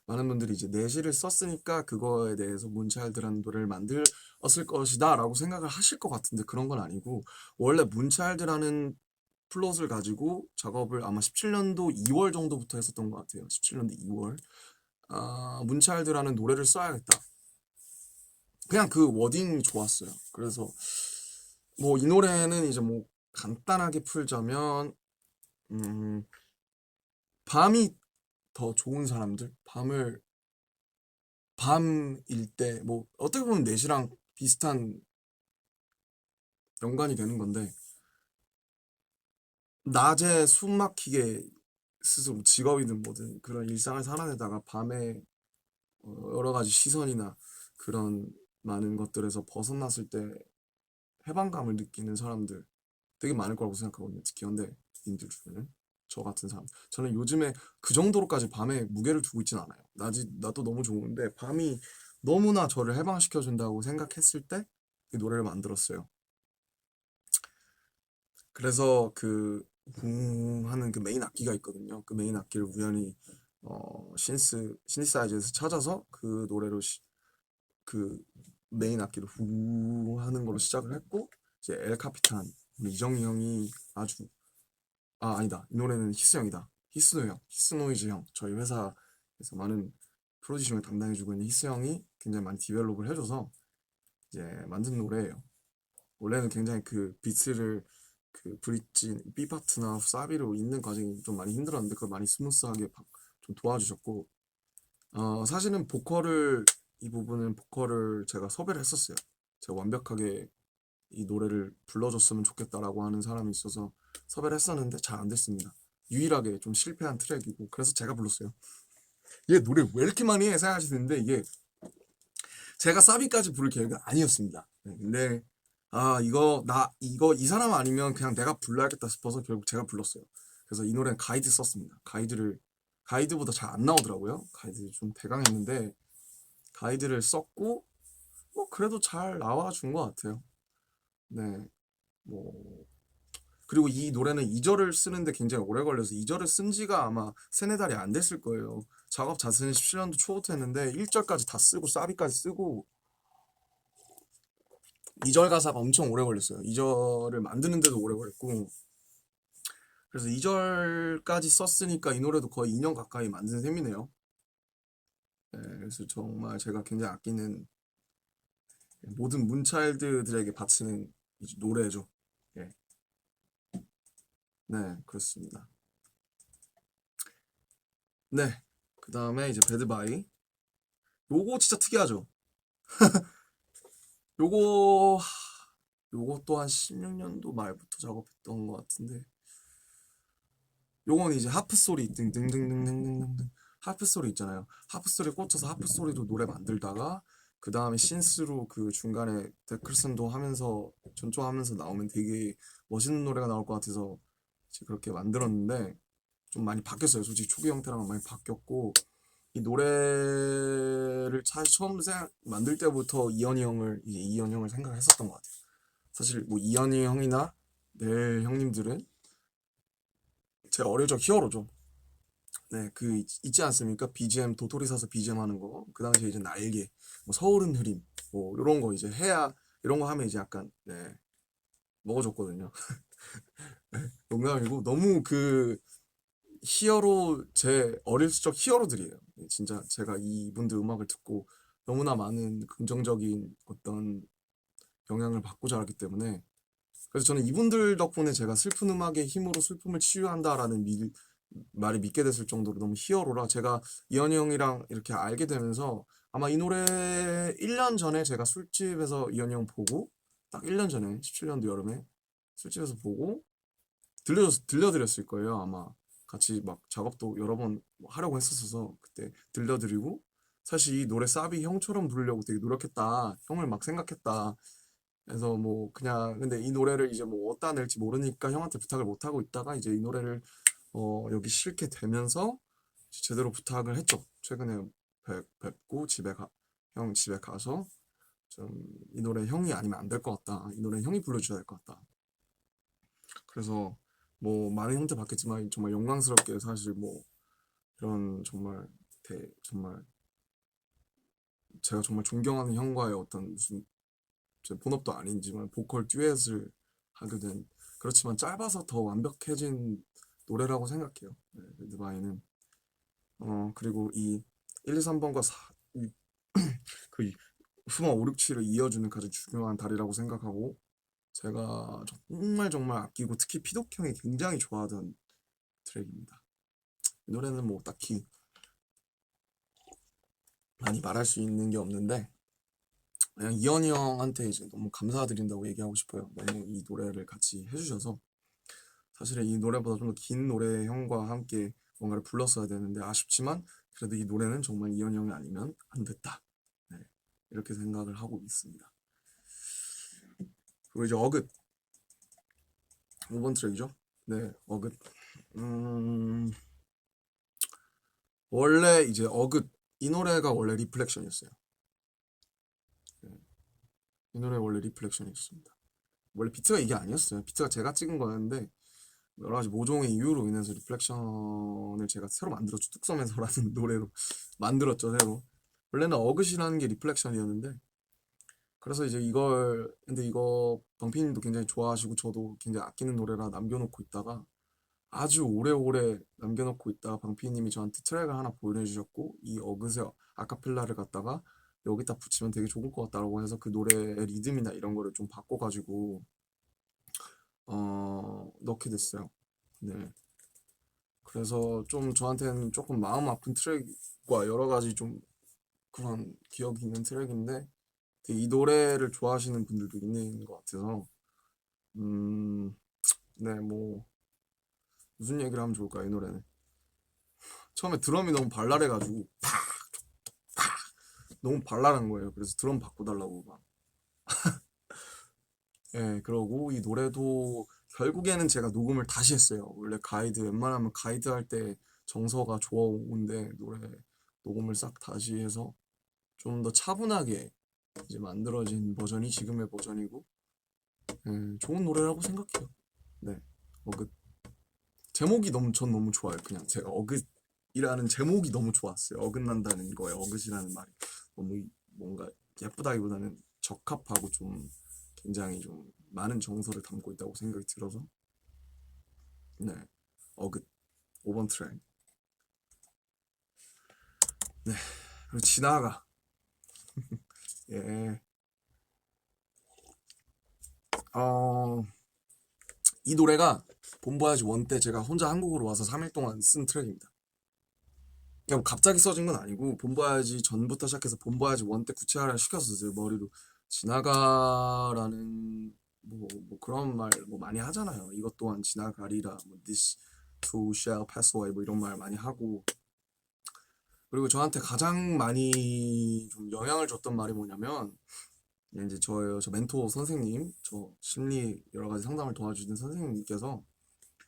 Speaker 1: 많은 분들이 이제 내시를 썼으니까 그거에 대해서 문차일드라는 노래를 만들었을 것이다 라고 생각을 하실 것 같은데 그런 건 아니고 원래 문차일드라는 플롯을 가지고 작업을 아마 17년도 2월 정도부터 했었던 것 같아요. 17년도 2월. 문차일드라는 노래를 써야겠다. 그냥 그 워딩이 좋았어요. 그래서 뭐 이 노래는 이제 뭐 간단하게 풀자면 음, 밤이 더 좋은 사람들, 밤일 때 뭐 어떻게 보면 넷이랑 비슷한 연관이 되는 건데 낮에 숨 막히게 스스로 직업이든 뭐든 그런 일상을 살아내다가 밤에 여러 가지 시선이나 그런 많은 것들에서 벗어났을 때 해방감을 느끼는 사람들 되게 많을 거라고 생각하거든요. 특히 현대인들 중에는 저 같은 사람. 저는 요즘에 그 정도로까지 밤에 무게를 두고 있진 않아요. 나도 너무 좋은데 밤이 너무나 저를 해방시켜준다고 생각했을 때 이 노래를 만들었어요. 그래서 하는 그 메인 악기가 있거든요. 그 메인 악기를 우연히 시니사이저에서 찾아서 그 노래로 그 메인 악기를 후 하는 걸로 시작을 했고 이제 엘 카피탄 우리 이정희 형이 아주 아니다 이 노래는 히스 형이다 히스노이즈 형 저희 회사에서 많은 프로듀싱을 담당해주고 있는 히스 형이 굉장히 많이 디벨롭을 해줘서 이제 만든 노래예요. 원래는 굉장히 그 비트를 그 브릿지 B 파트나 사비로 잇는 과정이 좀 많이 힘들었는데 그걸 많이 스무스하게 좀 도와주셨고 사실은 보컬을 이 부분은 보컬을 제가 섭외를 했었어요. 제가 완벽하게 이 노래를 불러줬으면 좋겠다라고 하는 사람이 있어서 섭외를 했었는데 잘 안 됐습니다. 유일하게 좀 실패한 트랙이고 그래서 제가 불렀어요. 얘 노래 왜 이렇게 많이 해 생각하시는데 이게 제가 사비까지 부를 계획은 아니었습니다. 네, 근데 이거 이 사람 아니면 그냥 내가 불러야겠다 싶어서 결국 제가 불렀어요. 그래서 이 노래는 가이드 썼습니다. 가이드보다 잘 안 나오더라고요. 가이드 좀 대강했는데 가이드를 썼고 뭐 그래도 잘 나와준 것 같아요. 네, 뭐 그리고 이 노래는 2절을 쓰는데 굉장히 오래 걸려서 2절을 쓴 지가 아마 세네 달이 안 됐을 거예요. 작업 자체는 17년도 초부터 했는데 1절까지 다 쓰고 사비까지 쓰고 2절 가사가 엄청 오래 걸렸어요. 2절을 만드는데도 오래 걸렸고 그래서 2절까지 썼으니까 이 노래도 거의 2년 가까이 만든 셈이네요. 네, 그래서 정말 제가 굉장히 아끼는 모든 문차일드들에게 바치는 노래죠. 예. 네, 그렇습니다. 네, 그 다음에 이제 배드바이. 요거 진짜 특이하죠. 요거 요것도 한 16년도 말부터 작업했던 것 같은데 요건 이제 하프 소리 등등등등등등등 하프 소리 있잖아요. 하프 소리 꽂혀서 하프 소리로 노래 만들다가 그 다음에 신스로 그 중간에 데클슨도 하면서 전조하면서 나오면 되게 멋있는 노래가 나올 것 같아서 이제 그렇게 만들었는데 좀 많이 바뀌었어요. 솔직히 초기 형태랑 많이 바뀌었고 이 노래를 사실 처음 만들 때부터 이현이 형을 생각했었던 것 같아요. 사실 뭐 이현이 형이나 넬 형님들은 제 어릴 적 히어로죠. 네, 그 있지 않습니까? BGM 도토리 사서 BGM 하는 거. 그 당시에 이제 날개, 뭐 서울은 흐림, 뭐 이런 거 이제 해야 이런 거 하면 이제 약간 네 먹어줬거든요. 농담이고 너무 그 히어로 제 어릴 적 히어로들이에요. 진짜 제가 이분들 음악을 듣고 너무나 많은 긍정적인 어떤 영향을 받고 자랐기 때문에 그래서 저는 이분들 덕분에 제가 슬픈 음악의 힘으로 슬픔을 치유한다라는 말이 믿게 됐을 정도로 너무 히어로라 제가 이현이 형이랑 이렇게 알게 되면서 아마 이 노래 1년 전에 제가 술집에서 이현이 형 보고 딱 1년 전에 17년도 여름에 술집에서 보고 들려드렸을 거예요. 아마 같이 막 작업도 여러 번 하려고 했었어서 그때 들려드리고 사실 이 노래 사비 형처럼 부르려고 되게 노력했다. 형을 막 생각했다. 그래서 뭐 그냥 근데 이 노래를 이제 뭐 어디다 낼지 모르니까 형한테 부탁을 못 하고 있다가 이제 이 노래를 여기 실게 되면서 제대로 부탁을 했죠. 최근에 뵙고 형 집에 가서 좀 이 노래 형이 아니면 안 될 것 같다. 이 노래 형이 불러줘야 될 것 같다. 그래서 뭐 많은 형태 받겠지만 정말 영광스럽게 사실 뭐 이런 정말 정말 제가 정말 존경하는 형과의 어떤 무슨 제 본업도 아닌지만 보컬 듀엣을 하게 된 그렇지만 짧아서 더 완벽해진 노래라고 생각해요. 네, 레드바이는 그리고 이 1, 2, 3번과 그 후마 5, 6, 7을 이어주는 가장 중요한 다리라고 생각하고 제가 정말 정말 아끼고 특히 피독 형이 굉장히 좋아하던 트랙입니다. 이 노래는 뭐 딱히 많이 말할 수 있는 게 없는데 그냥 이현이 형한테 이제 너무 감사드린다고 얘기하고 싶어요. 너무 이 노래를 같이 해주셔서 사실은 이 노래보다 좀 더 긴 노래 형과 함께 뭔가를 불렀어야 되는데 아쉽지만 그래도 이 노래는 정말 이현이 형이 아니면 안 됐다. 네, 이렇게 생각을 하고 있습니다. 그리고 이제 어긋 5번 트랙이죠. 네, 어긋 원래 이제 어긋 이 노래가 원래 리플렉션이었어요. 네, 이 노래 원래 리플렉션이었습니다. 원래 비트가 이게 아니었어요. 비트가 제가 찍은 거였는데 여러 가지 모종의 이유로 인해서 리플렉션을 제가 새로 만들었죠. 뚝섬에서라는 노래로 만들었죠, 새로. 원래는 어긋이라는 게 리플렉션이었는데 그래서 이제 근데 이거 방피님도 굉장히 좋아하시고 저도 굉장히 아끼는 노래라 남겨놓고 있다가 아주 오래오래 남겨놓고 있다가 방피님이 저한테 트랙을 하나 보내주셨고 이 어긋의 아카펠라를 갖다가 여기다 붙이면 되게 좋을 것 같다라고 해서 그 노래의 리듬이나 이런 거를 좀 바꿔가지고 넣게 됐어요. 네. 그래서 좀 저한테는 조금 마음 아픈 트랙과 여러 가지 좀 그런 기억이 있는 트랙인데 되게 이 노래를 좋아하시는 분들도 있는 것 같아서 음, 네, 뭐 무슨 얘기를 하면 좋을까 이 노래는 처음에 드럼이 너무 발랄해가지고 너무 발랄한 거예요. 그래서 드럼 바꿔달라고 막 예, 그러고 이 노래도 결국에는 제가 녹음을 다시 했어요. 원래 가이드, 웬만하면 가이드 할 때 정서가 좋아오는데 노래 녹음을 싹 다시 해서 좀 더 차분하게 이제 만들어진 버전이 지금의 버전이고, 좋은 노래라고 생각해요. 네, 어긋. 제목이 너무, 전 너무 좋아요. 그냥 제가 어긋이라는 제목이 너무 좋았어요. 어긋난다는 거에 어긋이라는 말이 너무 뭔가 예쁘다기보다는 적합하고 좀 굉장히 좀 많은 정서를 담고 있다고 생각이 들어서 네 어긋 5번 트랙 네 그리고 지나가 예 어, 이 노래가 본보야지 원 때 제가 혼자 한국으로 와서 3일 동안 쓴 트랙입니다. 그냥 갑자기 써진 건 아니고 본보야지 전부터 시작해서 본보야지 원 때 구체화를 시켰었어요. 머리로 지나가라는 뭐 그런 말 뭐 많이 하잖아요. 이것 또한 지나가리라 뭐 this too shall pass away 뭐 이런 말 많이 하고 그리고 저한테 가장 많이 좀 영향을 줬던 말이 뭐냐면 이제 저 멘토 선생님, 저 심리 여러 가지 상담을 도와주는 선생님께서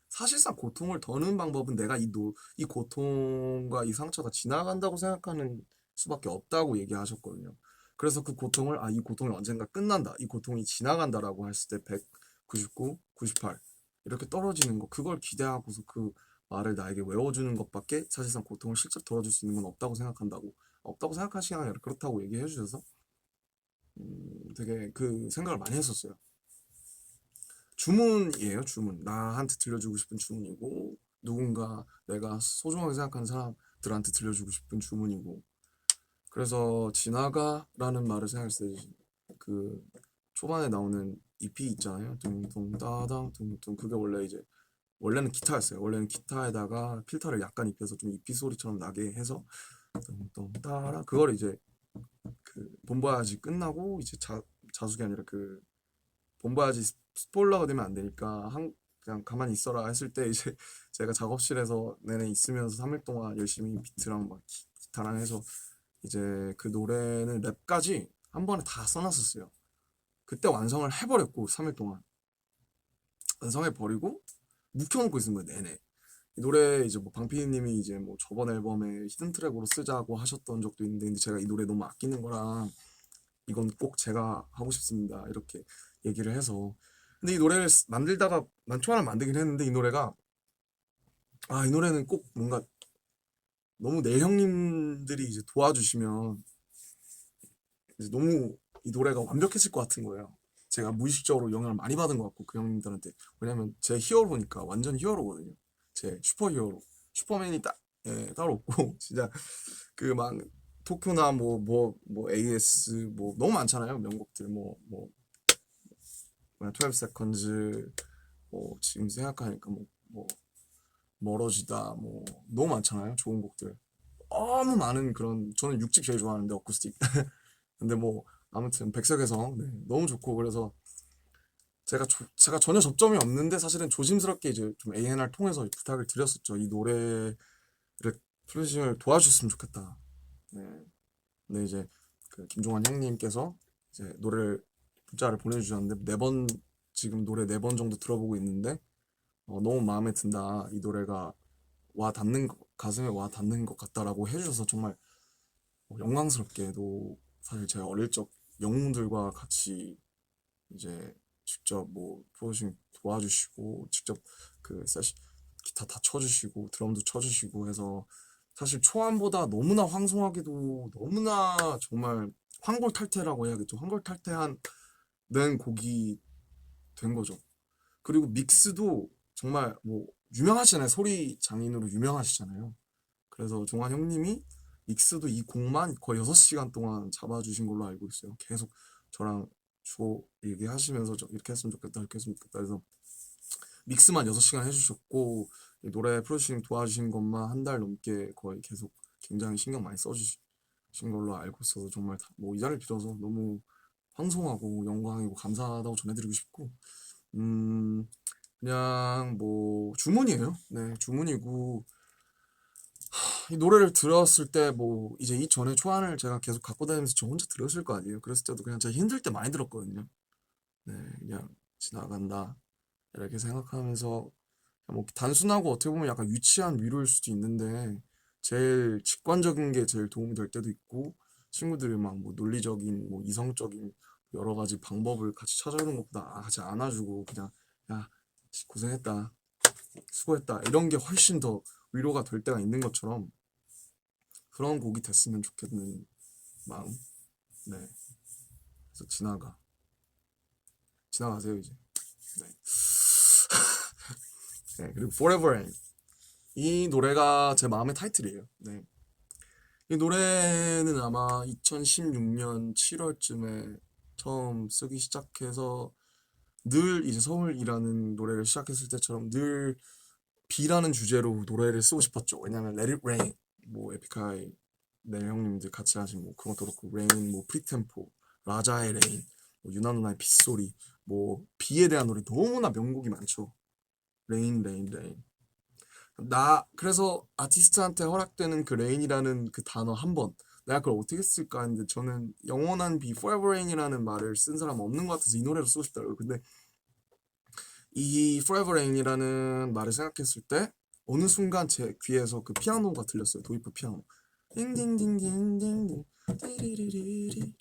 Speaker 1: 사실상 고통을 더는 방법은 내가 이 고통과 이 상처가 지나간다고 생각하는 수밖에 없다고 얘기하셨거든요. 그래서 그 고통을 이 고통이 언젠가 끝난다. 이 고통이 지나간다라고 했을 때 100, 99, 98 이렇게 떨어지는 거 그걸 기대하고서 그 말을 나에게 외워주는 것밖에 사실상 고통을 실제로 덜어줄 수 있는 건 없다고 생각한다고 없다고 생각하시는 게 아니라 그렇다고 얘기해 주셔서 되게 그 생각을 많이 했었어요. 주문이에요, 주문. 나한테 들려주고 싶은 주문이고, 누군가 내가 소중하게 생각하는 사람들한테 들려주고 싶은 주문이고. 그래서 지나가라는 말을 생각했을 때, 그 초반에 나오는 EP 있잖아요. 둥둥 따당 둥둥. 그게 원래 이제 원래는 기타였어요. 원래는 기타에다가 필터를 약간 입혀서 좀 EP 소리처럼 나게 해서 둥둥 따라 그걸 이제 그 본보야지 끝나고 이제 자숙이 아니라 그 본보야지 스포일러가 되면 안 되니까 그냥 가만히 있어라 했을 때 이제 제가 작업실에서 내내 있으면서 3일 동안 열심히 비트랑 막 기타랑 해서 이제 그 노래는 랩까지 한 번에 다 써놨었어요. 그때 완성을 해버렸고 3일 동안 완성해버리고 묵혀놓고 있은 거예요 내내. 이 노래 이제 뭐 방피디님이 이제 뭐 저번 앨범에 히든 트랙으로 쓰자고 하셨던 적도 있는데 근데 제가 이 노래 너무 아끼는 거랑 이건 꼭 제가 하고 싶습니다 이렇게 얘기를 해서 근데 이 노래를 만들다가 난 초안을 만들긴 했는데 이 노래가 이 노래는 꼭 뭔가 너무 내 형님들이 이제 도와주시면 이제 너무 이 노래가 완벽해질 것 같은 거예요. 제가 무의식적으로 영향을 많이 받은 것 같고 그 형님들한테 왜냐면 제 히어로니까 완전 히어로거든요. 제 슈퍼 히어로 슈퍼맨이 따로 없고 진짜 그 막 토쿄나 뭐 AS 뭐 너무 많잖아요 명곡들 뭐 12 seconds 뭐 지금 생각하니까 뭐 멀어지다 뭐 너무 많잖아요 좋은 곡들 너무 많은 그런 저는 6집 제일 좋아하는데 어쿠스틱 근데 뭐 아무튼 백석에서 네, 너무 좋고 그래서 제가 전혀 접점이 없는데 사실은 조심스럽게 이제 좀 A&R 통해서 부탁을 드렸었죠 이 노래를 프로듀싱을 도와주셨으면 좋겠다 네 근데 이제 그 김종환 형님께서 이제 노래를 문자를 보내주셨는데 네 번 지금 노래 4번 정도 들어보고 있는데 너무 마음에 든다 이 노래가 가슴에 와 닿는 것 같다라고 해주셔서 정말 영광스럽게도 사실 제가 어릴 적 영웅들과 같이 이제 직접 뭐 프로듀싱 도와주시고 직접 그 세시 기타 다 쳐주시고 드럼도 쳐주시고 해서 사실 초안보다 너무나 황송하게도 너무나 정말 환골탈태라고 해야겠죠. 환골탈태한 곡이 된 거죠. 그리고 믹스도 정말 뭐 유명하시잖아요. 소리 장인으로 유명하시잖아요. 그래서 종환 형님이 믹스도 이 곡만 거의 6시간 동안 잡아주신 걸로 알고 있어요. 계속 저랑 주고 얘기하시면서 이렇게 했으면 좋겠다, 이렇게 했으면 좋겠다 해서 믹스만 6시간 해주셨고 이 노래 프로듀싱 도와주신 것만 한 달 넘게 거의 계속 굉장히 신경 많이 써주신 걸로 알고 있어서 정말 뭐 이 자리를 빌어서 너무 황송하고 영광이고 감사하다고 전해드리고 싶고 음 그냥 뭐 주문이에요. 네, 주문이고 이 노래를 들었을 때 뭐 이제 이전에 초안을 제가 계속 갖고 다니면서 저 혼자 들었을 거 아니에요. 그랬을 때도 그냥 제가 힘들 때 많이 들었거든요. 네, 그냥 지나간다 이렇게 생각하면서 뭐 단순하고 어떻게 보면 약간 유치한 위로일 수도 있는데 제일 직관적인 게 제일 도움이 될 때도 있고 친구들이 막 뭐 논리적인 뭐 이성적인 여러 가지 방법을 같이 찾아오는 것보다 같이 안아주고 그냥 야 고생했다 수고했다 이런 게 훨씬 더 위로가 될 때가 있는 것처럼 그런 곡이 됐으면 좋겠는 마음. 네, 그래서 지나가세요 이제. 네. 네, 그리고 Forever Rain 이 노래가 제 마음의 타이틀이에요. 네. 이 노래는 아마 2016년 7월쯤에 처음 쓰기 시작해서 늘 이제 서울이라는 노래를 시작했을 때처럼 늘 비라는 주제로 노래를 쓰고 싶었죠. 왜냐면 Let It Rain, 뭐 에픽하이 네 형님들 같이 하신 뭐 그것도 그렇고 Rain, 뭐 프리템포, 라자의 레인, 뭐 유나 누나의 빗소리, 뭐 비에 대한 노래 너무나 명곡이 많죠. 레인, 레인, 레인. 그래서 아티스트한테 허락되는 그 레인이라는 그 단어 한 번, 내가 그걸 어떻게 쓸까 했는데 저는 영원한 비, Forever Rain이라는 말을 쓴 사람 없는 것 같아서 이 노래로 쓰고 싶더라고요. 근데 이 Forever Rain이라는 말을 생각했을 때 어느 순간 제 귀에서 그 피아노가 들렸어요. 도입부 피아노. 딩딩딩딩딩딩 띠리리리리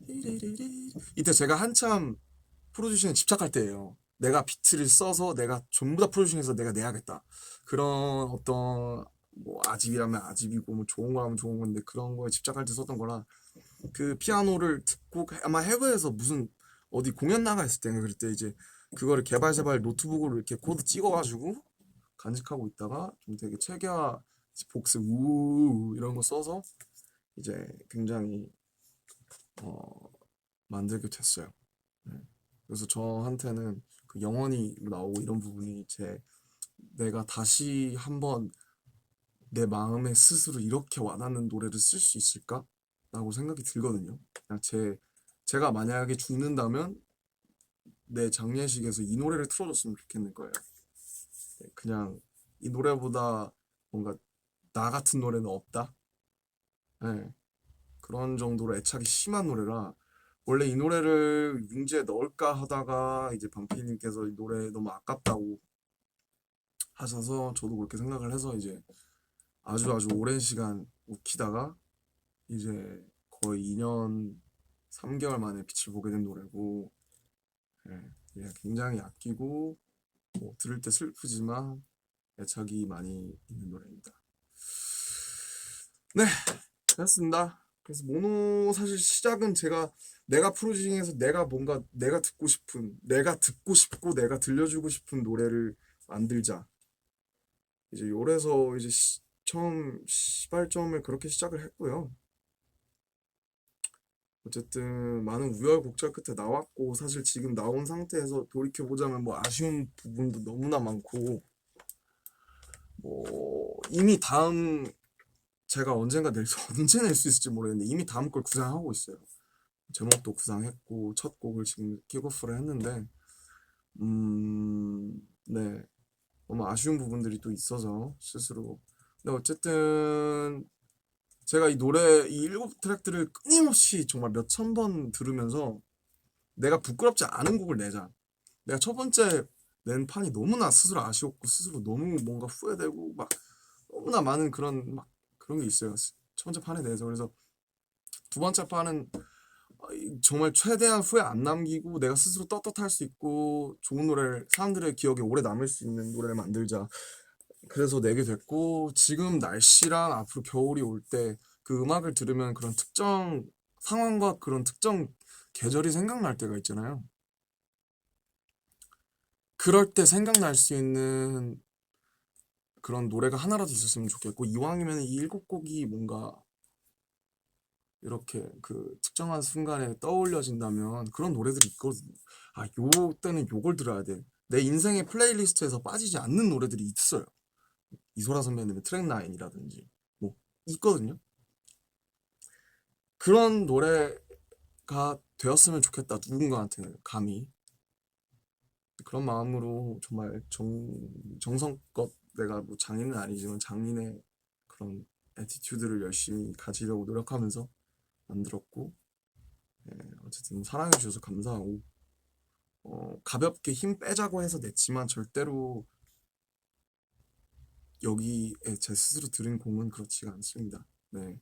Speaker 1: 띠리리리. 이때 제가 한참 프로듀싱에 집착할 때예요. 내가 비트를 써서 내가 전부 다 프로듀싱해서 내가 내야겠다. 그런 어떤 뭐 아집이라면 아집이고 뭐 좋은 거라면 좋은 건데 그런 거에 집착할 때 썼던 거라 그 피아노를 듣고 아마 해외에서 무슨 어디 공연 나가 있을 때인가 그럴 때 이제 그거를 개발세발 노트북으로 이렇게 코드 찍어가지고 간직하고 있다가 좀 되게 체계화 복스 우 이런 거 써서 이제 굉장히 어 만들게 됐어요. 네. 그래서 저한테는 그 영원히 나오고 이런 부분이 내가 다시 한번 내 마음에 스스로 이렇게 와닿는 노래를 쓸 수 있을까? 라고 생각이 들거든요. 그냥 제가 만약에 죽는다면 내 장례식에서 이 노래를 틀어줬으면 좋겠는 거예요. 네, 그냥 이 노래보다 뭔가 나 같은 노래는 없다. 네, 그런 정도로 애착이 심한 노래라 원래 이 노래를 융지에 넣을까 하다가 이제 방피님께서 이 노래 너무 아깝다고 하셔서 저도 그렇게 생각을 해서 이제 아주 아주 오랜 시간 묵히다가 이제 거의 2년 3개월 만에 빛을 보게 된 노래고 예, 굉장히 아끼고 뭐 들을 때 슬프지만 애착이 많이 있는 노래입니다. 네, 그렇습니다. 그래서 모노 사실 시작은 내가 프로듀싱해서 내가 뭔가 내가 듣고 싶은 내가 듣고 싶고 내가 들려주고 싶은 노래를 만들자. 이제 요래서 이제 처음 시발점을 그렇게 시작을 했고요. 어쨌든 많은 우여곡절 끝에 나왔고 사실 지금 나온 상태에서 돌이켜보자면 뭐 아쉬운 부분도 너무나 많고 뭐 이미 다음 제가 언젠가 언제 낼 수 있을지 모르겠는데 이미 다음 걸 구상하고 있어요. 제목도 구상했고 첫 곡을 지금 킥오프를 했는데 네 너무 아쉬운 부분들이 또 있어서 스스로 근데 어쨌든 제가 이 일곱 트랙들을 끊임없이 정말 몇천 번 들으면서 내가 부끄럽지 않은 곡을 내자. 내가 첫 번째 낸 판이 너무나 스스로 아쉬웠고 스스로 너무 뭔가 후회되고 막 너무나 많은 그런 게 있어요. 첫 번째 판에 대해서 그래서 두 번째 판은 정말 최대한 후회 안 남기고 내가 스스로 떳떳할 수 있고 좋은 노래를 사람들의 기억에 오래 남을 수 있는 노래를 만들자. 그래서 내게 됐고 지금 날씨랑 앞으로 겨울이 올 때 그 음악을 들으면 그런 특정 상황과 그런 특정 계절이 생각날 때가 있잖아요. 그럴 때 생각날 수 있는 그런 노래가 하나라도 있었으면 좋겠고 이왕이면 이 일곱 곡이 뭔가 이렇게 그 특정한 순간에 떠올려진다면 그런 노래들이 있거든요. 아, 요 때는 요걸 들어야 돼. 내 인생의 플레이리스트에서 빠지지 않는 노래들이 있어요. 이소라 선배님의 트랙 9이라든지 뭐 있거든요. 그런 노래가 되었으면 좋겠다. 누군가한테는 감히 그런 마음으로 정말 정성껏 내가 뭐 장인은 아니지만 장인의 그런 애티튜드를 열심히 가지려고 노력하면서 만들었고, 예, 어쨌든 사랑해 주셔서 감사하고, 가볍게 힘 빼자고 해서 냈지만 절대로 여기에 제 스스로 들은 공은 그렇지가 않습니다. 네,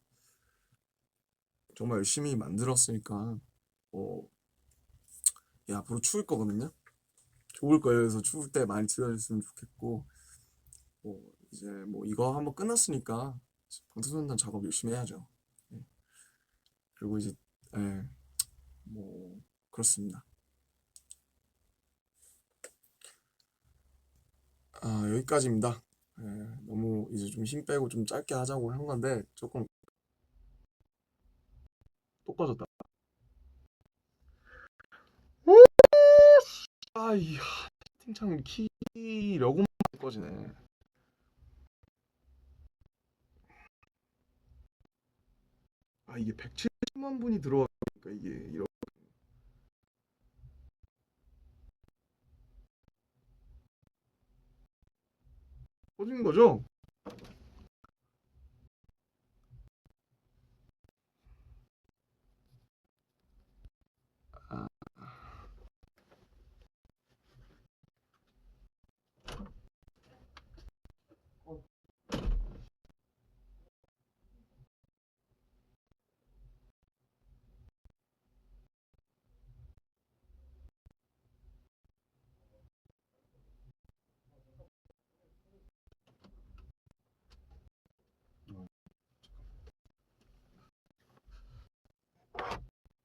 Speaker 1: 정말 열심히 만들었으니까 예, 앞으로 추울 거거든요. 좋을 거예요. 그래서 추울 때 많이 들어줬으면 좋겠고, 이제 뭐 이거 한번 끝났으니까 방탄소년단 작업 열심히 해야죠. 예, 그리고 이제 예, 뭐 그렇습니다. 아, 여기까지입니다. 예, 너무 이제 좀 힘 빼고 좀 짧게 하자고 한 건데 조금 또 꺼졌다. 아이, 채팅창 키려고만 꺼지네. 아, 이게 170만 분이 들어와니까 이게 이렇게 꺼지는 거죠? 아,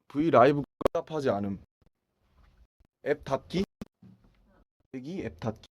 Speaker 1: V 라이브 답하지 않음. 앱 닫기? 앱 닫기.